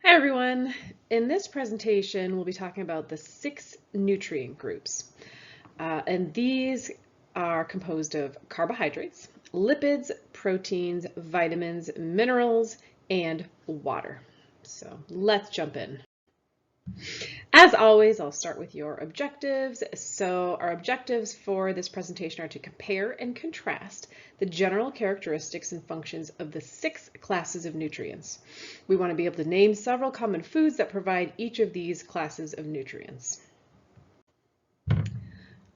Hi everyone! In this presentation, we'll be talking about the 6 nutrient groups. And these are composed of carbohydrates, lipids, proteins, vitamins, minerals, and water. So let's jump in. As always, I'll start with your objectives. So our objectives for this presentation are to compare and contrast the general characteristics and functions of the 6 classes of nutrients. We want to be able to name several common foods that provide each of these classes of nutrients.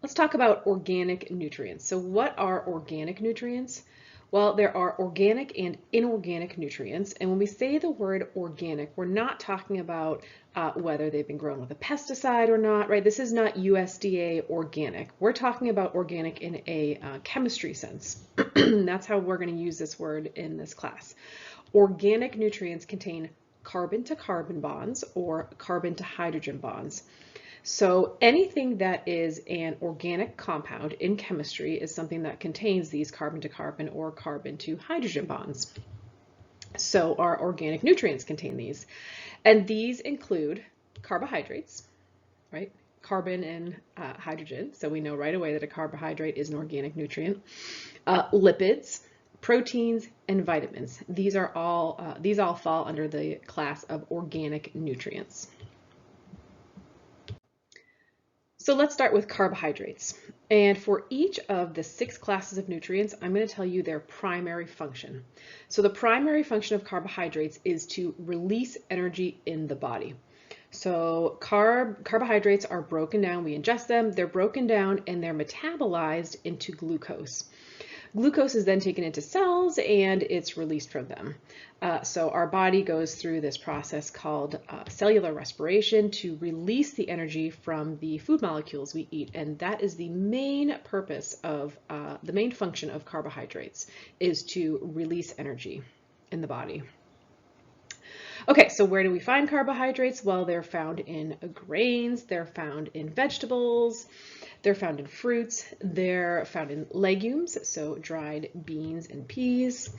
Let's talk about organic nutrients. So what are organic nutrients? Well, there are organic and inorganic nutrients. And when we say the word organic, we're not talking about whether they've been grown with a pesticide or not, right? This is not USDA organic. We're talking about organic in a chemistry sense. That's how we're going to use this word in this class. Organic nutrients contain carbon to carbon bonds or carbon to hydrogen bonds. So anything that is an organic compound in chemistry is something that contains these carbon to carbon or carbon to hydrogen bonds. So our organic nutrients contain these. And these include carbohydrates, right? Carbon and hydrogen. So we know right away that a carbohydrate is an organic nutrient. Lipids, proteins, and vitamins. These all fall under the class of organic nutrients. So let's start with carbohydrates. And for each of the 6 classes of nutrients, I'm going to tell you their primary function. So the primary function of carbohydrates is to release energy in the body. So carbohydrates are broken down, we ingest them, they're broken down and they're metabolized into glucose. Glucose is then taken into cells and it's released from them. So our body goes through this process called cellular respiration to release the energy from the food molecules we eat. And that is the main purpose of, the main function of carbohydrates is to release energy in the body. Okay, so where do we find carbohydrates? Well, they're found in grains, they're found in vegetables, they're found in fruits, they're found in legumes, so dried beans and peas.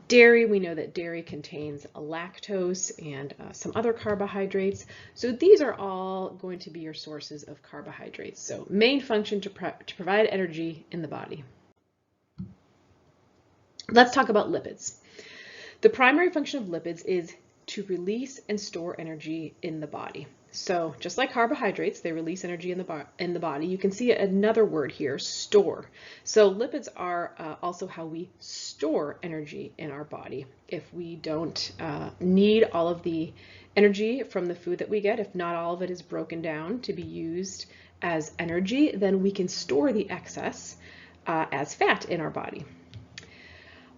Dairy, we know that dairy contains lactose and some other carbohydrates. So these are all going to be your sources of carbohydrates. So main function to provide energy in the body. Let's talk about lipids. The primary function of lipids is to release and store energy in the body. So just like carbohydrates, they release energy in the body. You can see another word here, store. So lipids are also how we store energy in our body. If we don't need all of the energy from the food that we get, if not all of it is broken down to be used as energy, then we can store the excess as fat in our body.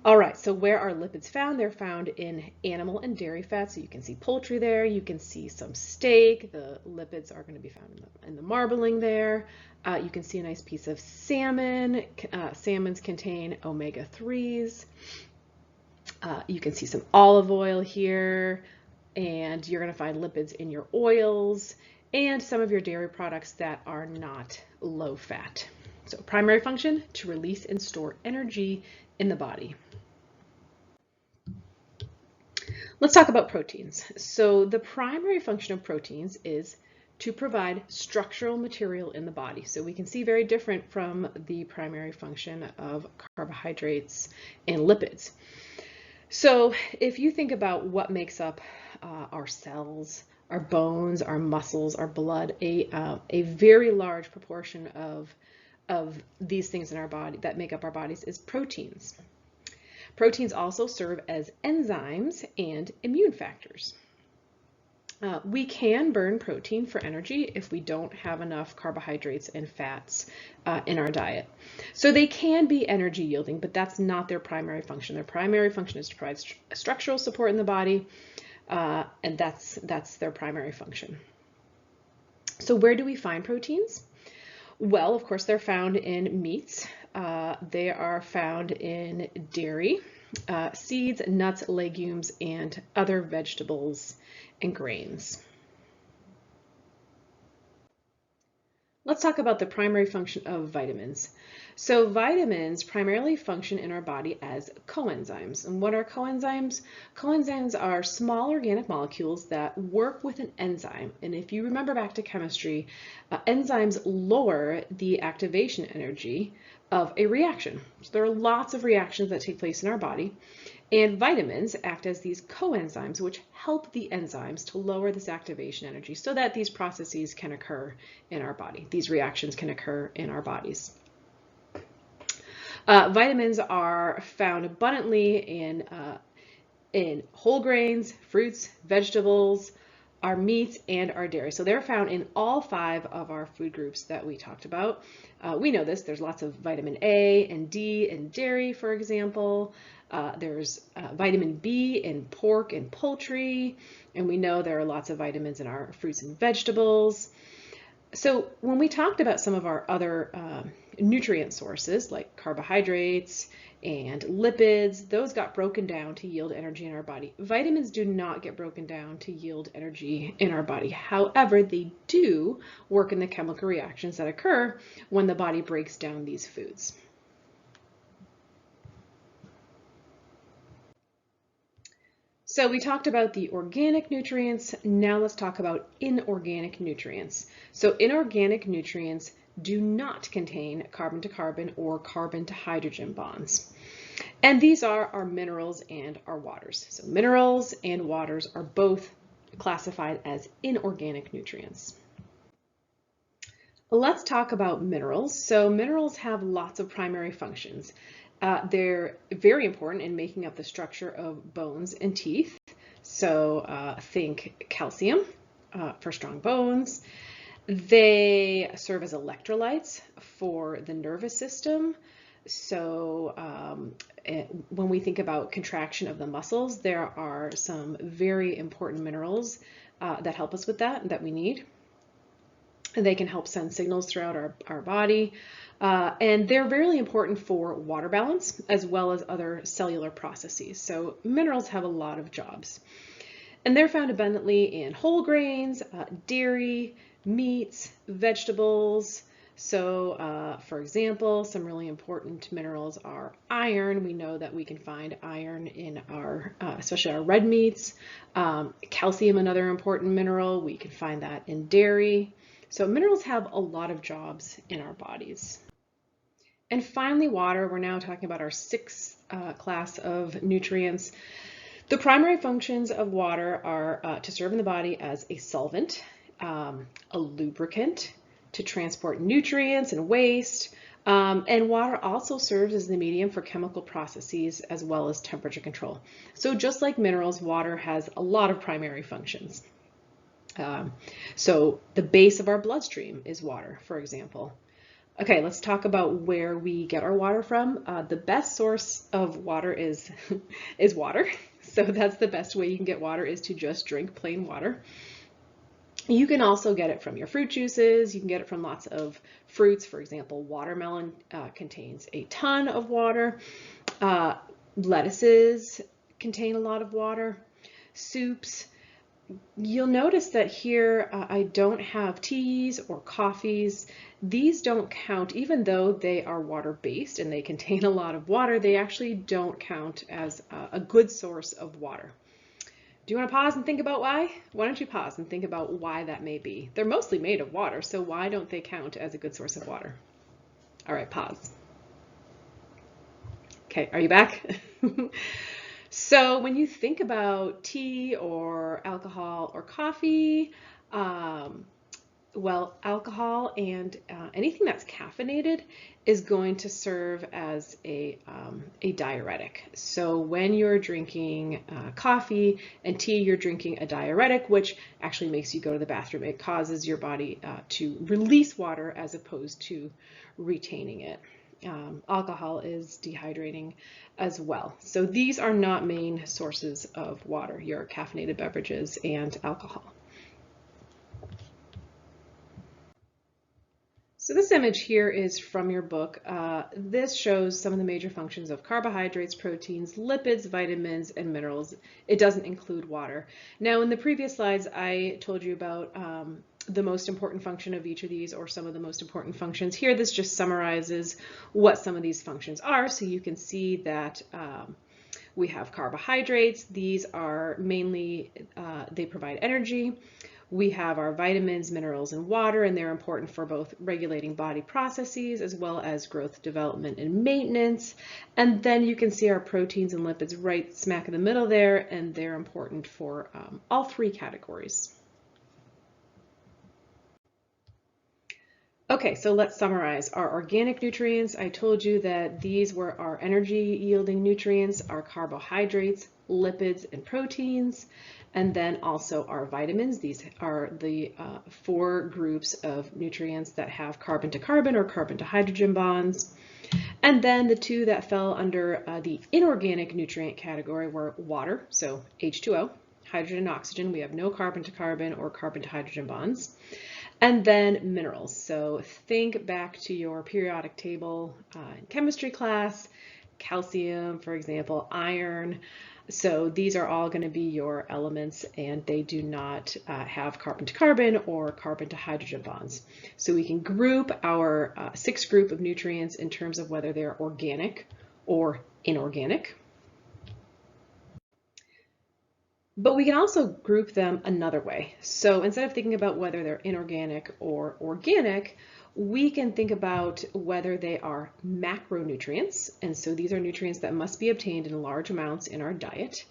All right, so where are lipids found? They're found in animal and dairy fats. So you can see poultry there. You can see some steak. The lipids are going to be found in the marbling there. You can see a nice piece of salmon. Salmons contain omega-3s. You can see some olive oil here. And you're going to find lipids in your oils and some of your dairy products that are not low fat. So primary function, to release and store energy in the body. Let's talk about proteins. So the primary function of proteins is to provide structural material in the body. So we can see very different from the primary function of carbohydrates and lipids. So if you think about what makes up our cells, our bones, our muscles, our blood, a very large proportion of these things in our body that make up our bodies is proteins. Proteins also serve as enzymes and immune factors. We can burn protein for energy if we don't have enough carbohydrates and fats in our diet. So they can be energy yielding, but that's not their primary function. Their primary function is to provide structural support in the body, and that's their primary function. So where do we find proteins? Well, of course, they're found in meats. They are found in dairy, seeds, nuts, legumes, and other vegetables and grains. Let's talk about the primary function of vitamins. So vitamins primarily function in our body as coenzymes. And what are coenzymes? Coenzymes are small organic molecules that work with an enzyme. And if you remember back to chemistry, enzymes lower the activation energy of a reaction. So there are lots of reactions that take place in our body. And vitamins act as these coenzymes, which help the enzymes to lower this activation energy so that these processes can occur in our body. These reactions can occur in our bodies. Vitamins are found abundantly in whole grains, fruits, vegetables, our meats, and our dairy. So they're found in all 5 of our food groups that we talked about. We know this. There's lots of vitamin A and D in dairy, for example. There's vitamin B in pork and poultry, and we know there are lots of vitamins in our fruits and vegetables. So when we talked about some of our other nutrient sources like carbohydrates and lipids, those got broken down to yield energy in our body. Vitamins do not get broken down to yield energy in our body. However, they do work in the chemical reactions that occur when the body breaks down these foods. So we talked about the organic nutrients. Now let's talk about inorganic nutrients. So inorganic nutrients do not contain carbon to carbon or carbon to hydrogen bonds. And these are our minerals and our waters. So minerals and waters are both classified as inorganic nutrients. Let's talk about minerals. So minerals have lots of primary functions. They're very important in making up the structure of bones and teeth. So think calcium for strong bones. They serve as electrolytes for the nervous system. So when we think about contraction of the muscles, there are some very important minerals that help us with that we need. They can help send signals throughout our body. And they're really important for water balance as well as other cellular processes. So minerals have a lot of jobs. And they're found abundantly in whole grains, dairy, meats, vegetables. So for example, some really important minerals are iron. We know that we can find iron in our, especially our red meats. Calcium, another important mineral. We can find that in dairy. So minerals have a lot of jobs in our bodies. And finally, water. We're now talking about our 6th class of nutrients. The primary functions of water are to serve in the body as a solvent, a lubricant, to transport nutrients and waste, and water also serves as the medium for chemical processes as well as temperature control. So just like minerals, water has a lot of primary functions. So the base of our bloodstream is water, for example. Okay, let's talk about where we get our water from. The best source of water is water. So that's the best way you can get water, is to just drink plain water. You can also get it from your fruit juices. You can get it from lots of fruits. For example, watermelon contains a ton of water. Lettuces contain a lot of water. Soups. You'll notice that here I don't have teas or coffees. These don't count, even though they are water-based and they contain a lot of water, they actually don't count as a good source of water. Do you want to pause and think about why? Why don't you pause and think about why that may be? They're mostly made of water, so why don't they count as a good source of water? All right, pause. Okay, are you back? So when you think about tea or alcohol or coffee, well, alcohol and anything that's caffeinated is going to serve as a diuretic. So when you're drinking coffee and tea, you're drinking a diuretic, which actually makes you go to the bathroom. It causes your body to release water as opposed to retaining it. Alcohol is dehydrating as well. So these are not main sources of water, your caffeinated beverages and alcohol. So this image here is from your book. This shows some of the major functions of carbohydrates, proteins, lipids, vitamins, and minerals. It doesn't include water. Now in the previous slides, I told you about the most important function of each of these, or some of the most important functions. Here, this just summarizes what some of these functions are. So you can see that we have carbohydrates. These are mainly, they provide energy. We have our vitamins, minerals, and water, and they're important for both regulating body processes as well as growth, development, and maintenance. And then you can see our proteins and lipids right smack in the middle there, and they're important for all three categories. Okay, so let's summarize our organic nutrients. I told you that these were our energy yielding nutrients, our carbohydrates, lipids, and proteins, and then also our vitamins. These are the 4 groups of nutrients that have carbon to carbon or carbon to hydrogen bonds. And then the 2 that fell under the inorganic nutrient category were water, so H2O, hydrogen and oxygen. We have no carbon to carbon or carbon to hydrogen bonds. And then minerals. So think back to your periodic table in chemistry class, calcium, for example, iron. So these are all going to be your elements, and they do not have carbon to carbon or carbon to hydrogen bonds. So we can group our 6 group of nutrients in terms of whether they're organic or inorganic. But we can also group them another way. So instead of thinking about whether they're inorganic or organic, we can think about whether they are macronutrients. And so these are nutrients that must be obtained in large amounts in our diet.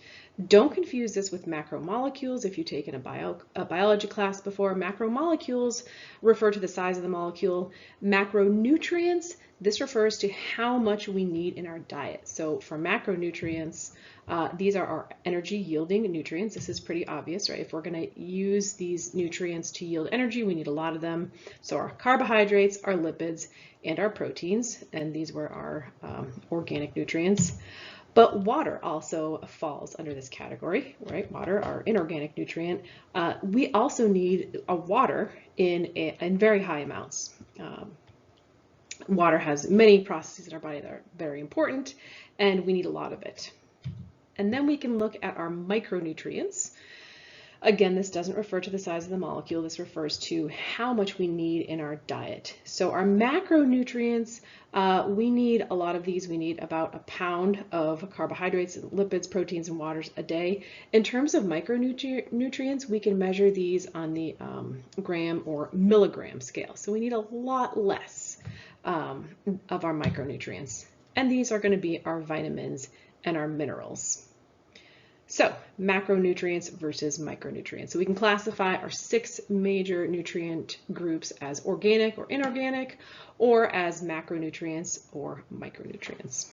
Don't confuse this with macromolecules. If you've taken a biology class before, macromolecules refer to the size of the molecule. Macronutrients, this refers to how much we need in our diet. So for macronutrients, these are our energy yielding nutrients. This is pretty obvious, right? If we're going to use these nutrients to yield energy, we need a lot of them. So our carbohydrates, our lipids, and our proteins, and these were our organic nutrients. But water also falls under this category, right? Water, our inorganic nutrient. We also need a water in very high amounts. Water has many processes in our body that are very important, and we need a lot of it. And then we can look at our micronutrients. Again, this doesn't refer to the size of the molecule. This refers to how much we need in our diet. So our macronutrients, we need a lot of these. We need about 1 pound of carbohydrates, lipids, proteins, and waters a day. In terms of micronutrients, we can measure these on the gram or milligram scale. So we need a lot less of our micronutrients. And these are going to be our vitamins and our minerals. So macronutrients versus micronutrients. So we can classify our 6 major nutrient groups as organic or inorganic, or as macronutrients or micronutrients.